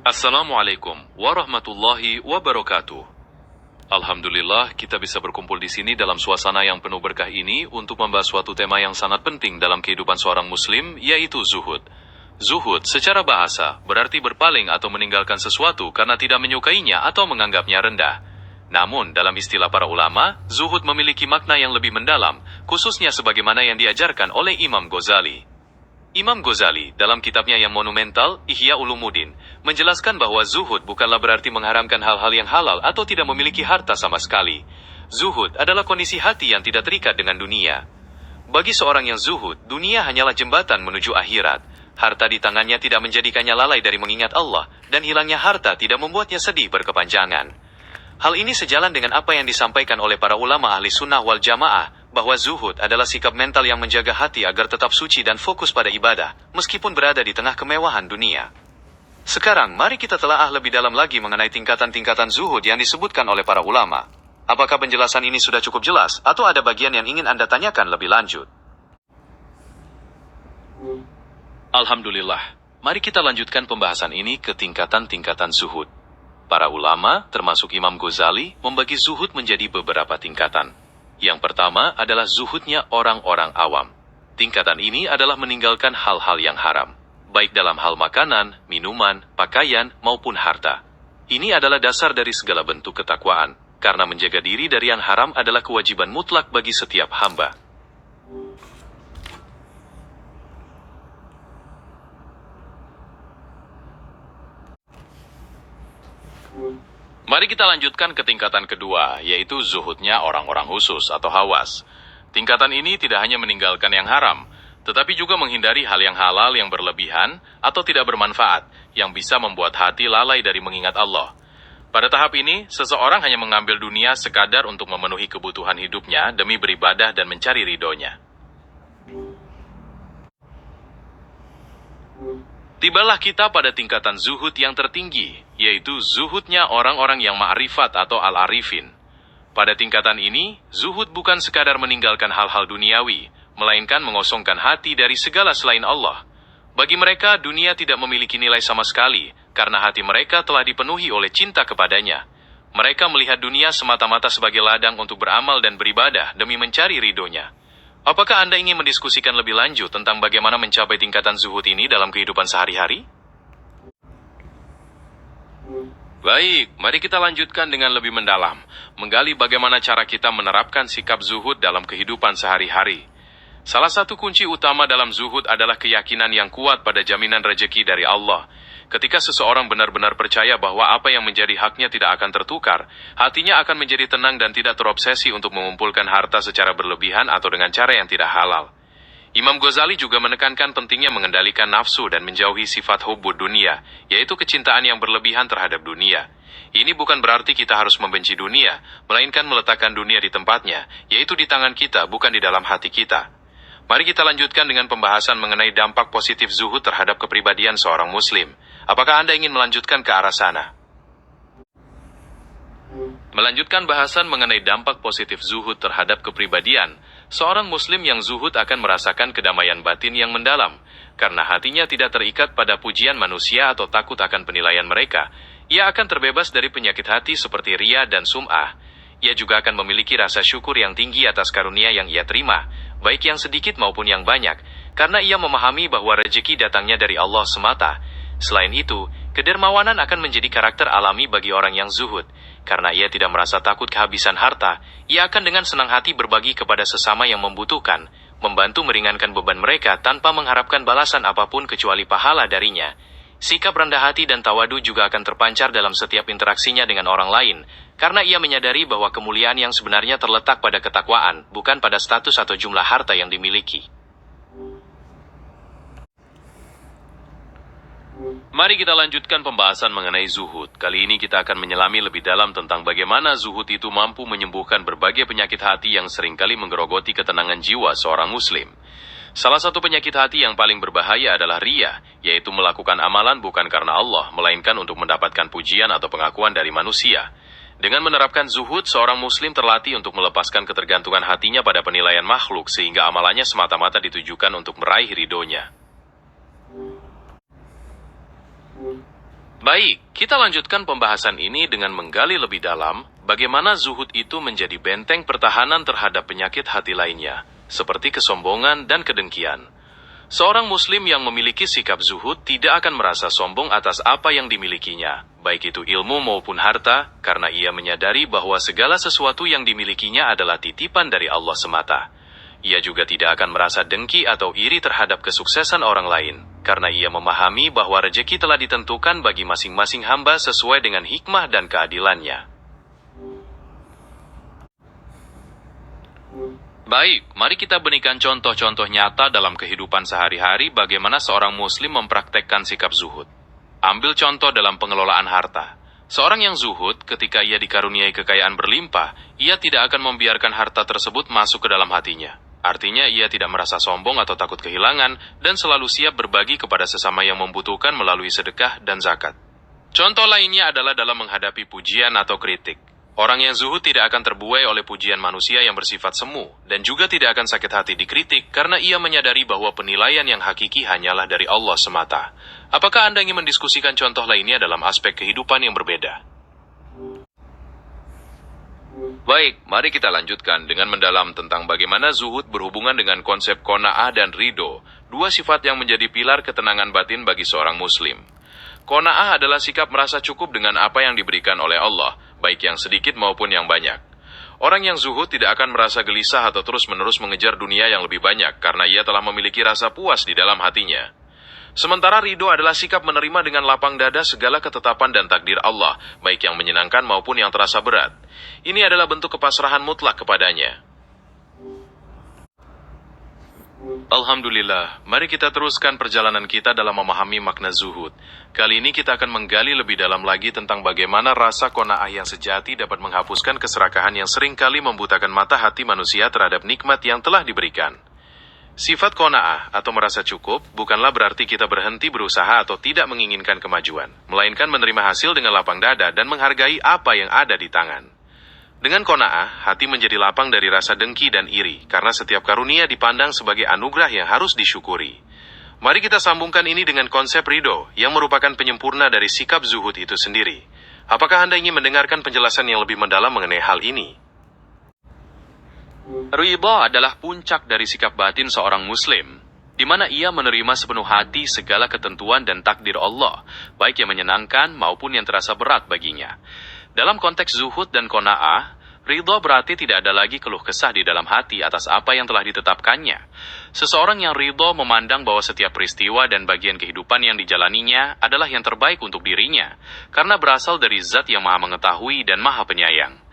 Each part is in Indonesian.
Assalamualaikum warahmatullahi wabarakatuh. Alhamdulillah kita bisa berkumpul di sini dalam suasana yang penuh berkah ini untuk membahas suatu tema yang sangat penting dalam kehidupan seorang muslim, yaitu zuhud. Zuhud secara bahasa berarti berpaling atau meninggalkan sesuatu karena tidak menyukainya atau menganggapnya rendah. Namun dalam istilah para ulama, zuhud memiliki makna yang lebih mendalam, khususnya sebagaimana yang diajarkan oleh Imam Ghazali. Imam Ghazali, dalam kitabnya yang monumental, Ihya Ulumuddin, menjelaskan bahwa zuhud bukanlah berarti mengharamkan hal-hal yang halal atau tidak memiliki harta sama sekali. Zuhud adalah kondisi hati yang tidak terikat dengan dunia. Bagi seorang yang zuhud, dunia hanyalah jembatan menuju akhirat. Harta di tangannya tidak menjadikannya lalai dari mengingat Allah, dan hilangnya harta tidak membuatnya sedih berkepanjangan. Hal ini sejalan dengan apa yang disampaikan oleh para ulama ahli sunnah wal jamaah, bahwa zuhud adalah sikap mental yang menjaga hati agar tetap suci dan fokus pada ibadah, meskipun berada di tengah kemewahan dunia. Sekarang, mari kita telaah lebih dalam lagi mengenai tingkatan-tingkatan zuhud yang disebutkan oleh para ulama. Apakah penjelasan ini sudah cukup jelas, atau ada bagian yang ingin Anda tanyakan lebih lanjut? Alhamdulillah, mari kita lanjutkan pembahasan ini ke tingkatan-tingkatan zuhud. Para ulama, termasuk Imam Ghazali, membagi zuhud menjadi beberapa tingkatan. Yang pertama adalah zuhudnya orang-orang awam. Tingkatan ini adalah meninggalkan hal-hal yang haram, baik dalam hal makanan, minuman, pakaian, maupun harta. Ini adalah dasar dari segala bentuk ketakwaan, karena menjaga diri dari yang haram adalah kewajiban mutlak bagi setiap hamba. Mari kita lanjutkan ke tingkatan kedua, yaitu zuhudnya orang-orang khusus atau hawas. Tingkatan ini tidak hanya meninggalkan yang haram, tetapi juga menghindari hal yang halal yang berlebihan atau tidak bermanfaat, yang bisa membuat hati lalai dari mengingat Allah. Pada tahap ini, seseorang hanya mengambil dunia sekadar untuk memenuhi kebutuhan hidupnya demi beribadah dan mencari ridhonya. Tibalah kita pada tingkatan zuhud yang tertinggi, yaitu zuhudnya orang-orang yang ma'rifat atau al-arifin. Pada tingkatan ini, zuhud bukan sekadar meninggalkan hal-hal duniawi, melainkan mengosongkan hati dari segala selain Allah. Bagi mereka, dunia tidak memiliki nilai sama sekali, karena hati mereka telah dipenuhi oleh cinta kepadanya. Mereka melihat dunia semata-mata sebagai ladang untuk beramal dan beribadah demi mencari ridhonya. Apakah Anda ingin mendiskusikan lebih lanjut tentang bagaimana mencapai tingkatan zuhud ini dalam kehidupan sehari-hari? Baik, mari kita lanjutkan dengan lebih mendalam, menggali bagaimana cara kita menerapkan sikap zuhud dalam kehidupan sehari-hari. Salah satu kunci utama dalam zuhud adalah keyakinan yang kuat pada jaminan rejeki dari Allah. Ketika seseorang benar-benar percaya bahwa apa yang menjadi haknya tidak akan tertukar, hatinya akan menjadi tenang dan tidak terobsesi untuk mengumpulkan harta secara berlebihan atau dengan cara yang tidak halal. Imam Ghazali juga menekankan pentingnya mengendalikan nafsu dan menjauhi sifat hubbud dunia, yaitu kecintaan yang berlebihan terhadap dunia. Ini bukan berarti kita harus membenci dunia, melainkan meletakkan dunia di tempatnya, yaitu di tangan kita, bukan di dalam hati kita. Mari kita lanjutkan dengan pembahasan mengenai dampak positif zuhud terhadap kepribadian seorang muslim. Apakah Anda ingin melanjutkan ke arah sana? Melanjutkan bahasan mengenai dampak positif zuhud terhadap kepribadian, seorang muslim yang zuhud akan merasakan kedamaian batin yang mendalam, karena hatinya tidak terikat pada pujian manusia atau takut akan penilaian mereka. Ia akan terbebas dari penyakit hati seperti riya dan sum'ah. Ia juga akan memiliki rasa syukur yang tinggi atas karunia yang ia terima, baik yang sedikit maupun yang banyak, karena ia memahami bahwa rezeki datangnya dari Allah semata. Selain itu, kedermawanan akan menjadi karakter alami bagi orang yang zuhud. Karena ia tidak merasa takut kehabisan harta, ia akan dengan senang hati berbagi kepada sesama yang membutuhkan, membantu meringankan beban mereka tanpa mengharapkan balasan apapun kecuali pahala darinya. Sikap rendah hati dan tawadu juga akan terpancar dalam setiap interaksinya dengan orang lain, karena ia menyadari bahwa kemuliaan yang sebenarnya terletak pada ketakwaan, bukan pada status atau jumlah harta yang dimiliki. Mari kita lanjutkan pembahasan mengenai zuhud. Kali ini kita akan menyelami lebih dalam tentang bagaimana zuhud itu mampu menyembuhkan berbagai penyakit hati yang seringkali menggerogoti ketenangan jiwa seorang muslim. Salah satu penyakit hati yang paling berbahaya adalah riya, yaitu melakukan amalan bukan karena Allah, melainkan untuk mendapatkan pujian atau pengakuan dari manusia. Dengan menerapkan zuhud, seorang muslim terlatih untuk melepaskan ketergantungan hatinya pada penilaian makhluk, sehingga amalannya semata-mata ditujukan untuk meraih ridhonya. Baik, kita lanjutkan pembahasan ini dengan menggali lebih dalam bagaimana zuhud itu menjadi benteng pertahanan terhadap penyakit hati lainnya, seperti kesombongan dan kedengkian. Seorang muslim yang memiliki sikap zuhud tidak akan merasa sombong atas apa yang dimilikinya, baik itu ilmu maupun harta, karena ia menyadari bahwa segala sesuatu yang dimilikinya adalah titipan dari Allah semata. Ia juga tidak akan merasa dengki atau iri terhadap kesuksesan orang lain, karena ia memahami bahwa rejeki telah ditentukan bagi masing-masing hamba sesuai dengan hikmah dan keadilannya. Baik, mari kita berikan contoh-contoh nyata dalam kehidupan sehari-hari bagaimana seorang muslim mempraktekkan sikap zuhud. Ambil contoh dalam pengelolaan harta. Seorang yang zuhud, ketika ia dikaruniai kekayaan berlimpah, ia tidak akan membiarkan harta tersebut masuk ke dalam hatinya. Artinya ia tidak merasa sombong atau takut kehilangan, dan selalu siap berbagi kepada sesama yang membutuhkan melalui sedekah dan zakat. Contoh lainnya adalah dalam menghadapi pujian atau kritik. Orang yang zuhud tidak akan terbuai oleh pujian manusia yang bersifat semu, dan juga tidak akan sakit hati dikritik karena ia menyadari bahwa penilaian yang hakiki hanyalah dari Allah semata. Apakah Anda ingin mendiskusikan contoh lainnya dalam aspek kehidupan yang berbeda? Baik, mari kita lanjutkan dengan mendalam tentang bagaimana zuhud berhubungan dengan konsep qanaah dan ridho, dua sifat yang menjadi pilar ketenangan batin bagi seorang muslim. Qanaah adalah sikap merasa cukup dengan apa yang diberikan oleh Allah, baik yang sedikit maupun yang banyak. Orang yang zuhud tidak akan merasa gelisah atau terus-menerus mengejar dunia yang lebih banyak karena ia telah memiliki rasa puas di dalam hatinya. Sementara ridho adalah sikap menerima dengan lapang dada segala ketetapan dan takdir Allah, baik yang menyenangkan maupun yang terasa berat. Ini adalah bentuk kepasrahan mutlak kepadanya. Alhamdulillah, mari kita teruskan perjalanan kita dalam memahami makna zuhud. Kali ini kita akan menggali lebih dalam lagi tentang bagaimana rasa qanaah yang sejati dapat menghapuskan keserakahan yang seringkali membutakan mata hati manusia terhadap nikmat yang telah diberikan. Sifat qanaah atau merasa cukup bukanlah berarti kita berhenti berusaha atau tidak menginginkan kemajuan, melainkan menerima hasil dengan lapang dada dan menghargai apa yang ada di tangan. Dengan qanaah, hati menjadi lapang dari rasa dengki dan iri, karena setiap karunia dipandang sebagai anugerah yang harus disyukuri. Mari kita sambungkan ini dengan konsep ridho, yang merupakan penyempurna dari sikap zuhud itu sendiri. Apakah Anda ingin mendengarkan penjelasan yang lebih mendalam mengenai hal ini? Ridho adalah puncak dari sikap batin seorang muslim, di mana ia menerima sepenuh hati segala ketentuan dan takdir Allah, baik yang menyenangkan maupun yang terasa berat baginya. Dalam konteks zuhud dan qanaah, ridho berarti tidak ada lagi keluh kesah di dalam hati atas apa yang telah ditetapkannya. Seseorang yang ridho memandang bahwa setiap peristiwa dan bagian kehidupan yang dijalaninya adalah yang terbaik untuk dirinya, karena berasal dari Zat yang Maha Mengetahui dan Maha Penyayang.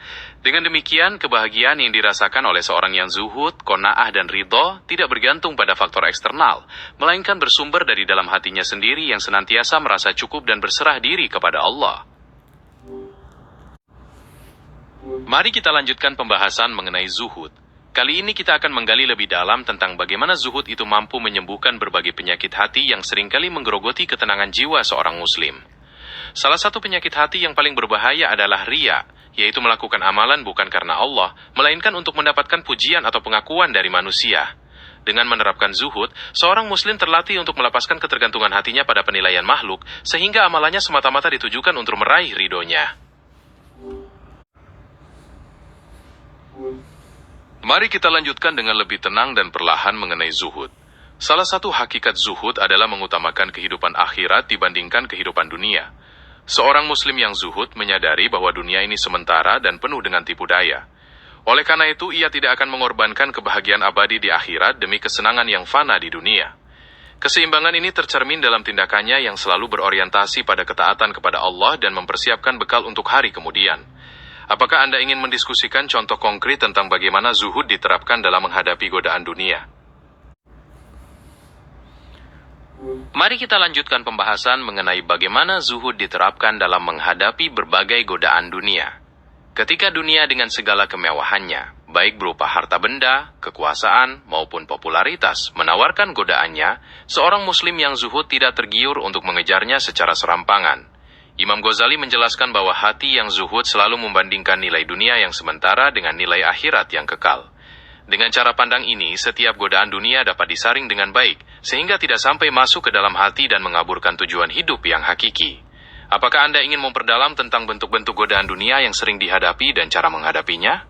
Dengan demikian, kebahagiaan yang dirasakan oleh seorang yang zuhud, qanaah dan ridho tidak bergantung pada faktor eksternal, melainkan bersumber dari dalam hatinya sendiri yang senantiasa merasa cukup dan berserah diri kepada Allah. Mari kita lanjutkan pembahasan mengenai zuhud. Kali ini kita akan menggali lebih dalam tentang bagaimana zuhud itu mampu menyembuhkan berbagai penyakit hati yang seringkali menggerogoti ketenangan jiwa seorang muslim. Salah satu penyakit hati yang paling berbahaya adalah riya, yaitu melakukan amalan bukan karena Allah, melainkan untuk mendapatkan pujian atau pengakuan dari manusia. Dengan menerapkan zuhud, seorang muslim terlatih untuk melepaskan ketergantungan hatinya pada penilaian makhluk, sehingga amalannya semata-mata ditujukan untuk meraih ridhonya. Mari kita lanjutkan dengan lebih tenang dan perlahan mengenai zuhud. Salah satu hakikat zuhud adalah mengutamakan kehidupan akhirat dibandingkan kehidupan dunia. Seorang muslim yang zuhud menyadari bahwa dunia ini sementara dan penuh dengan tipu daya. Oleh karena itu, ia tidak akan mengorbankan kebahagiaan abadi di akhirat demi kesenangan yang fana di dunia. Keseimbangan ini tercermin dalam tindakannya yang selalu berorientasi pada ketaatan kepada Allah dan mempersiapkan bekal untuk hari kemudian. Apakah Anda ingin mendiskusikan contoh konkret tentang bagaimana zuhud diterapkan dalam menghadapi godaan dunia? Mari kita lanjutkan pembahasan mengenai bagaimana zuhud diterapkan dalam menghadapi berbagai godaan dunia. Ketika dunia dengan segala kemewahannya, baik berupa harta benda, kekuasaan, maupun popularitas, menawarkan godaannya, seorang muslim yang zuhud tidak tergiur untuk mengejarnya secara serampangan. Imam Ghazali menjelaskan bahwa hati yang zuhud selalu membandingkan nilai dunia yang sementara dengan nilai akhirat yang kekal. Dengan cara pandang ini, setiap godaan dunia dapat disaring dengan baik, sehingga tidak sampai masuk ke dalam hati dan mengaburkan tujuan hidup yang hakiki. Apakah Anda ingin memperdalam tentang bentuk-bentuk godaan dunia yang sering dihadapi dan cara menghadapinya?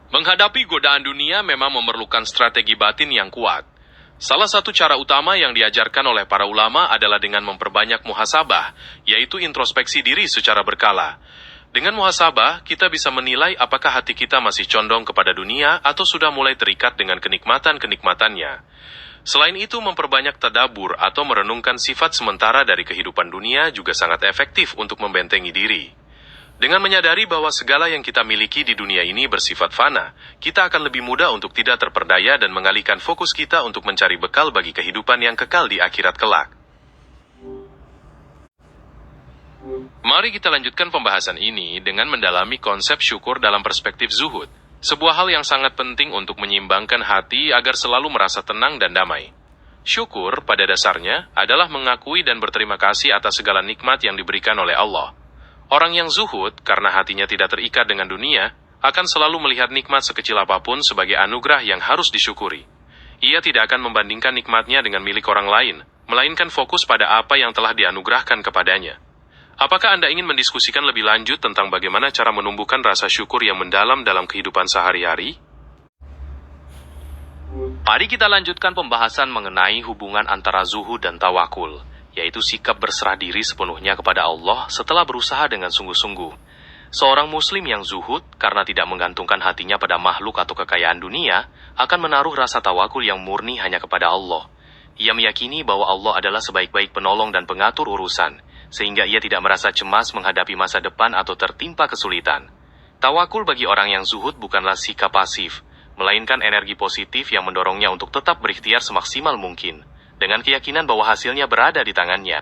Menghadapi godaan dunia memang memerlukan strategi batin yang kuat. Salah satu cara utama yang diajarkan oleh para ulama adalah dengan memperbanyak muhasabah, yaitu introspeksi diri secara berkala. Dengan muhasabah, kita bisa menilai apakah hati kita masih condong kepada dunia atau sudah mulai terikat dengan kenikmatan-kenikmatannya. Selain itu, memperbanyak tadabur atau merenungkan sifat sementara dari kehidupan dunia juga sangat efektif untuk membentengi diri. Dengan menyadari bahwa segala yang kita miliki di dunia ini bersifat fana, kita akan lebih mudah untuk tidak terperdaya dan mengalihkan fokus kita untuk mencari bekal bagi kehidupan yang kekal di akhirat kelak. Mari kita lanjutkan pembahasan ini dengan mendalami konsep syukur dalam perspektif zuhud, sebuah hal yang sangat penting untuk menyeimbangkan hati agar selalu merasa tenang dan damai. Syukur, pada dasarnya, adalah mengakui dan berterima kasih atas segala nikmat yang diberikan oleh Allah. Orang yang zuhud, karena hatinya tidak terikat dengan dunia, akan selalu melihat nikmat sekecil apapun sebagai anugerah yang harus disyukuri. Ia tidak akan membandingkan nikmatnya dengan milik orang lain, melainkan fokus pada apa yang telah dianugerahkan kepadanya. Apakah Anda ingin mendiskusikan lebih lanjut tentang bagaimana cara menumbuhkan rasa syukur yang mendalam dalam kehidupan sehari-hari? Mari kita lanjutkan pembahasan mengenai hubungan antara zuhud dan tawakul, yaitu sikap berserah diri sepenuhnya kepada Allah setelah berusaha dengan sungguh-sungguh. Seorang muslim yang zuhud, karena tidak menggantungkan hatinya pada makhluk atau kekayaan dunia, akan menaruh rasa tawakul yang murni hanya kepada Allah. Ia meyakini bahwa Allah adalah sebaik-baik penolong dan pengatur urusan, sehingga ia tidak merasa cemas menghadapi masa depan atau tertimpa kesulitan. Tawakul bagi orang yang zuhud bukanlah sikap pasif, melainkan energi positif yang mendorongnya untuk tetap berikhtiar semaksimal mungkin, dengan keyakinan bahwa hasilnya berada di tangannya.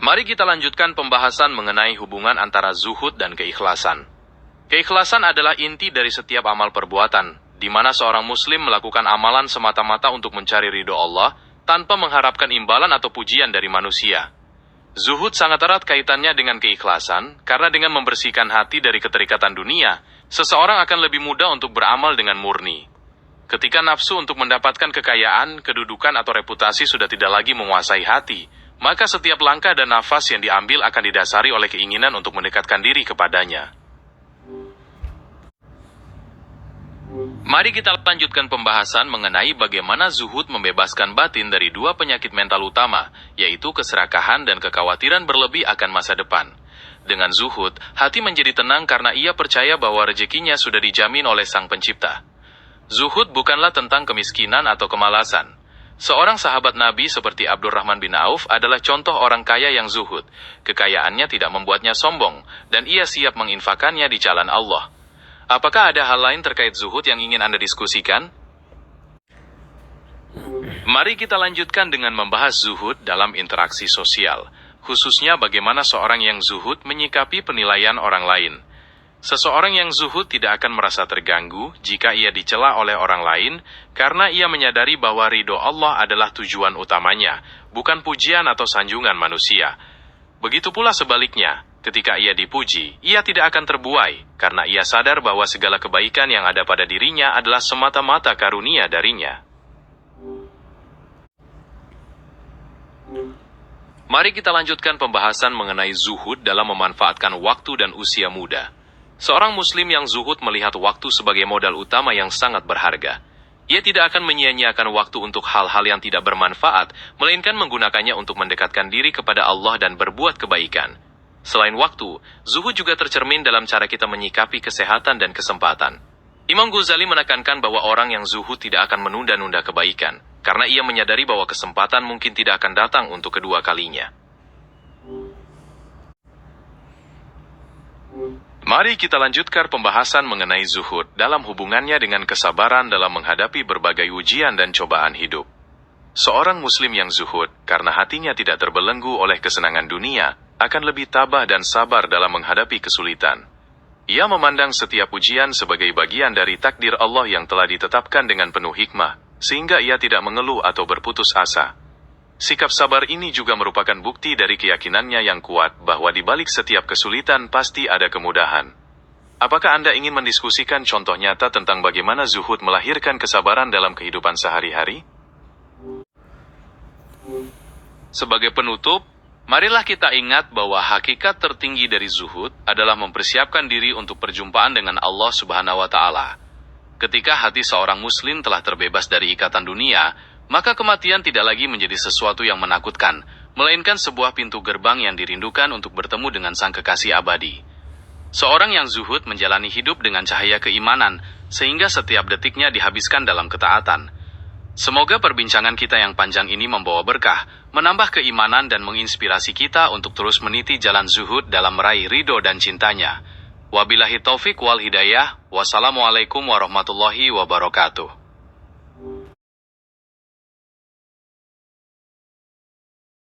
Mari kita lanjutkan pembahasan mengenai hubungan antara zuhud dan keikhlasan. Keikhlasan adalah inti dari setiap amal perbuatan, di mana seorang muslim melakukan amalan semata-mata untuk mencari ridho Allah, tanpa mengharapkan imbalan atau pujian dari manusia. Zuhud sangat erat kaitannya dengan keikhlasan, karena dengan membersihkan hati dari keterikatan dunia, seseorang akan lebih mudah untuk beramal dengan murni. Ketika nafsu untuk mendapatkan kekayaan, kedudukan, atau reputasi sudah tidak lagi menguasai hati, maka setiap langkah dan nafas yang diambil akan didasari oleh keinginan untuk mendekatkan diri kepadanya. Mari kita lanjutkan pembahasan mengenai bagaimana zuhud membebaskan batin dari dua penyakit mental utama, yaitu keserakahan dan kekhawatiran berlebih akan masa depan. Dengan zuhud, hati menjadi tenang karena ia percaya bahwa rezekinya sudah dijamin oleh Sang Pencipta. Zuhud bukanlah tentang kemiskinan atau kemalasan. Seorang sahabat Nabi seperti Abdurrahman bin Auf adalah contoh orang kaya yang zuhud. Kekayaannya tidak membuatnya sombong, dan ia siap menginfakannya di jalan Allah. Apakah ada hal lain terkait zuhud yang ingin Anda diskusikan? Mari kita lanjutkan dengan membahas zuhud dalam interaksi sosial, khususnya bagaimana seorang yang zuhud menyikapi penilaian orang lain. Seseorang yang zuhud tidak akan merasa terganggu jika ia dicela oleh orang lain, karena ia menyadari bahwa ridho Allah adalah tujuan utamanya, bukan pujian atau sanjungan manusia. Begitu pula sebaliknya, ketika ia dipuji, ia tidak akan terbuai, karena ia sadar bahwa segala kebaikan yang ada pada dirinya adalah semata-mata karunia darinya. Mari kita lanjutkan pembahasan mengenai zuhud dalam memanfaatkan waktu dan usia muda. Seorang muslim yang zuhud melihat waktu sebagai modal utama yang sangat berharga. Ia tidak akan menyia-nyiakan waktu untuk hal-hal yang tidak bermanfaat, melainkan menggunakannya untuk mendekatkan diri kepada Allah dan berbuat kebaikan. Selain waktu, zuhud juga tercermin dalam cara kita menyikapi kesehatan dan kesempatan. Imam Ghazali menekankan bahwa orang yang zuhud tidak akan menunda-nunda kebaikan, karena ia menyadari bahwa kesempatan mungkin tidak akan datang untuk kedua kalinya. Mari kita lanjutkan pembahasan mengenai zuhud dalam hubungannya dengan kesabaran dalam menghadapi berbagai ujian dan cobaan hidup. Seorang muslim yang zuhud, karena hatinya tidak terbelenggu oleh kesenangan dunia, akan lebih tabah dan sabar dalam menghadapi kesulitan. Ia memandang setiap ujian sebagai bagian dari takdir Allah yang telah ditetapkan dengan penuh hikmah, sehingga ia tidak mengeluh atau berputus asa. Sikap sabar ini juga merupakan bukti dari keyakinannya yang kuat bahwa di balik setiap kesulitan pasti ada kemudahan. Apakah Anda ingin mendiskusikan contoh nyata tentang bagaimana zuhud melahirkan kesabaran dalam kehidupan sehari-hari? Sebagai penutup, marilah kita ingat bahwa hakikat tertinggi dari zuhud adalah mempersiapkan diri untuk perjumpaan dengan Allah Subhanahu wa Ta'ala. Ketika hati seorang Muslim telah terbebas dari ikatan dunia, maka kematian tidak lagi menjadi sesuatu yang menakutkan, melainkan sebuah pintu gerbang yang dirindukan untuk bertemu dengan Sang Kekasih abadi. Seorang yang zuhud menjalani hidup dengan cahaya keimanan, sehingga setiap detiknya dihabiskan dalam ketaatan. Semoga perbincangan kita yang panjang ini membawa berkah, menambah keimanan dan menginspirasi kita untuk terus meniti jalan zuhud dalam meraih ridho dan cintanya. Wabillahi taufik wal hidayah, wassalamualaikum warahmatullahi wabarakatuh.